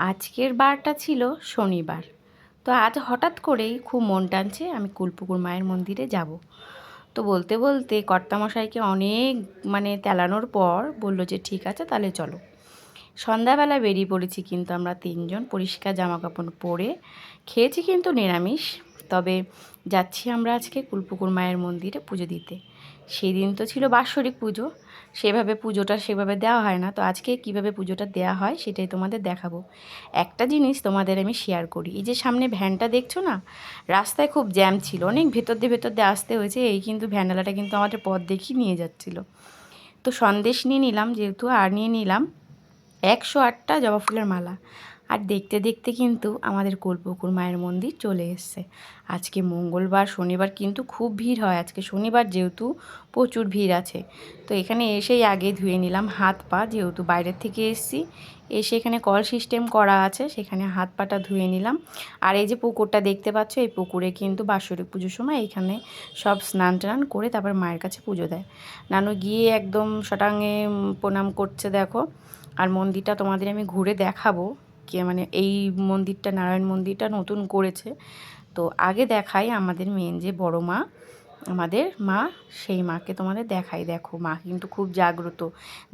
আজকের বারটা ছিল শনিবার। তো আজ হঠাৎ করেই খুব মন টানছে আমি কুলপুকুর মায়ের মন্দিরে যাব। তো বলতে বলতে কর্তামশাইকে অনেক তেলানোর পর বলল যে ঠিক আছে তাহলে চলো। সন্ধ্যাবেলা বেরিয়ে পড়েছি কিন্তু আমরা তিনজন পরিষ্কার জামাকাপড় পরে, খেয়েছি কিন্তু নিরামিষ। তবে যাচ্ছি আমরা আজকে কুলপুকুর মায়ের মন্দিরে পুজো দিতে। সেদিন তো ছিল বাৎসরিক পুজো, পুজোটা সেভাবে দেওয়া হয় না। তো আজকে কিভাবে পুজোটা দেওয়া হয় সেটাই তোমাদের দেখাবো। একটা জিনিস তোমাদের আমি শেয়ার করি, এই যে সামনে ভ্যানটা দেখছো না, রাস্তায় খুব জ্যাম ছিল, অনেক ভেতর দিয়ে আসতে হয়েছে। এই কিন্তু ভ্যানওয়ালাটা কিন্তু আমাদের পথ দেখিয়ে নিয়ে যাচ্ছিল। তো সন্দেশ নিয়ে নিলাম যেহেতু, আর নিয়ে নিলাম 108টা জবা ফুলের মালা। আর দেখতে দেখতে কিন্তু আমাদের কুলপুকুর মায়ের মন্দির চলে এসছে। আজকে মঙ্গলবার, শনিবার কিন্তু খুব ভিড় হয়। আজকে শনিবার যেহেতু প্রচুর ভিড় আছে। তো এখানে এসেই আগে ধুয়ে নিলাম হাত পা, যেহেতু বাইরের থেকে এসেছি। এসে এখানে কল সিস্টেম করা আছে, সেখানে হাত পাটা ধুয়ে নিলাম। আর এই যে পুকুরটা দেখতে পাচ্ছ, এই পুকুরে কিন্তু বাৎসরিক পুজোর সময় এইখানে সব স্নান টান করে তারপর মায়ের কাছে পুজো দেয়। নানু গিয়ে একদম শটাঙে প্রণাম করছে দেখো। আর মন্দিরটা তোমাদের আমি ঘুরে দেখাবো। এই মন্দিরটা, নারায়ণ মন্দিরটা নতুন করেছে। তো আগে দেখাই আমাদের মেন যে বড় মা, আমাদের মা, সেই মাকে তোমাদের দেখাই। দেখো মা কিন্তু খুব জাগ্রত।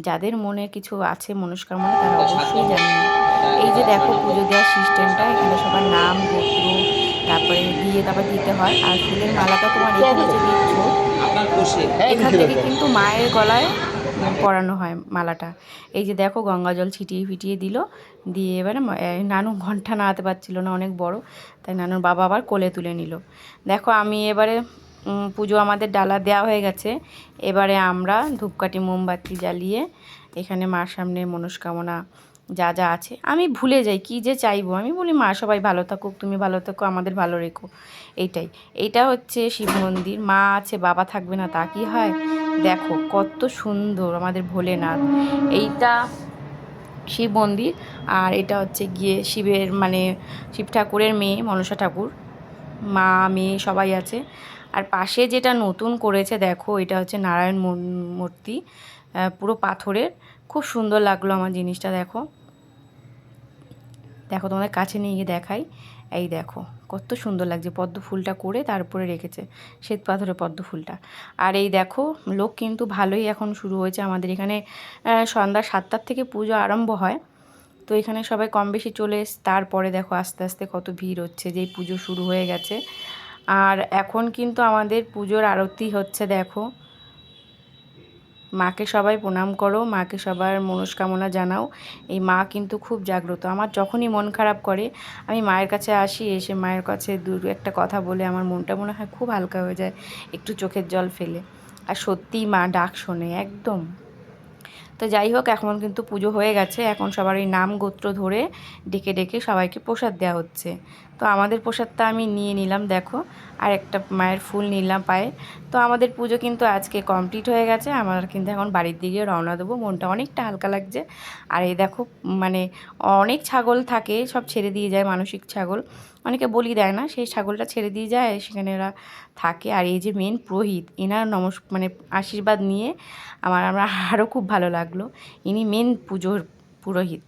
যাদের মনে কিছু আছে মনস্কামনা, তারা অবশ্যই জানিয়ে। এই যে দেখো পুজো দেওয়ার সিস্টেমটা, এখানে সবার নাম গোত্র তারপরে দিয়ে তারপর দিতে হয়। আর ফুলের মালাটা তোমার এখানে যে দিচ্ছ, এখান থেকে কিন্তু মায়ের গলায় পরানো হয় মালাটা। এই যে দেখো গঙ্গা জল ছিটিয়ে ফিটিয়ে দিল, দিয়ে এবারে নানু ঘন্টা নাড়াতে পারছিল না, অনেক বড়, তাই নানুর বাবা আবার কোলে তুলে নিল। দেখো আমি এবারে পুজো আমাদের ডালা দেওয়া হয়ে গেছে। এবারে আমরা ধূপকাঠি মোমবাতি জ্বালিয়ে এখানে মার সামনে মনস্কামনা যা যা আছে আমি ভুলে যাই, কি যে চাইবো। আমি বলি মা সবাই ভালো থাকুক, তুমি ভালো থাকো, আমাদের ভালো রেখো। এইটা হচ্ছে শিব মন্দির। মা আছে, বাবা থাকবে না তা কি হয়? দেখো কত সুন্দর আমাদের ভোলেনাথ। এইটা শিব মন্দির। আর এটা হচ্ছে গিয়ে শিব ঠাকুরের মেয়ে মনসা ঠাকুর, মা মেয়ে সবাই আছে। আর পাশে যেটা নতুন করেছে দেখো, এটা হচ্ছে নারায়ণ মূর্তি, পুরো পাথরের। খুব সুন্দর লাগলো আমার জিনিসটা। দেখো দেখো তোমাদের কাছে নিয়ে গিয়ে দেখাই। এই দেখো কত সুন্দর লাগছে, পদ্ম ফুলটা করে তারপরে রেখেছে শ্বেত পাথরের পদ্ম ফুলটা। আর এই দেখো লোক কিন্তু ভালোই এখন শুরু হয়েছে আমাদের এখানে। সন্ধ্যা 7টার থেকে পুজো আরম্ভ হয়। তো এখানে সবাই কম বেশি চলে এসে তারপরে দেখো আস্তে আস্তে কত ভিড় হচ্ছে, যেই পুজো শুরু হয়ে গেছে। আর এখন কিন্তু আমাদের পুজোর আরতি হচ্ছে। দেখো মাকে সবাই প্রণাম করো, মাকে সবার মনস্কামনা জানাও। এই মা কিন্তু খুব জাগ্রত। আমার যখনই মন খারাপ করে আমি মায়ের কাছে আসি, এসে মায়ের কাছে দু একটা কথা বলে আমার মনটা মনে হয় খুব হালকা হয়ে যায়, একটু চোখের জল ফেলে। আর সত্যিই মা ডাক শোনে একদম। তো যাই হোক, এখন কিন্তু পুজো হয়ে গেছে। এখন সবার ওই নাম গোত্র ধরে ডেকে ডেকে সবাইকে প্রসাদ দেওয়া হচ্ছে। তো আমাদের প্রসাদটা আমি নিয়ে নিলাম দেখো, আর একটা মায়ের ফুল নিলাম পায়ে। তো আমাদের পুজো কিন্তু আজকে কমপ্লিট হয়ে গেছে। আমরা কিন্তু এখন বাড়ির দিকে রওনা দেবো, মনটা অনেকটা হালকা লাগছে। আর এই দেখো অনেক ছাগল থাকে, সব ছেড়ে দিয়ে যায়, মানসিক ছাগল, অনেকে বলি দেয় না, সেই ছাগলটা ছেড়ে দিয়ে যায়, সেখানে এরা থাকে। আর এই যে মেন পুরোহিত, এনার আশীর্বাদ নিয়ে আমরা আরও খুব ভালো লাগলো। ইনি মেন পুজোর পুরোহিত।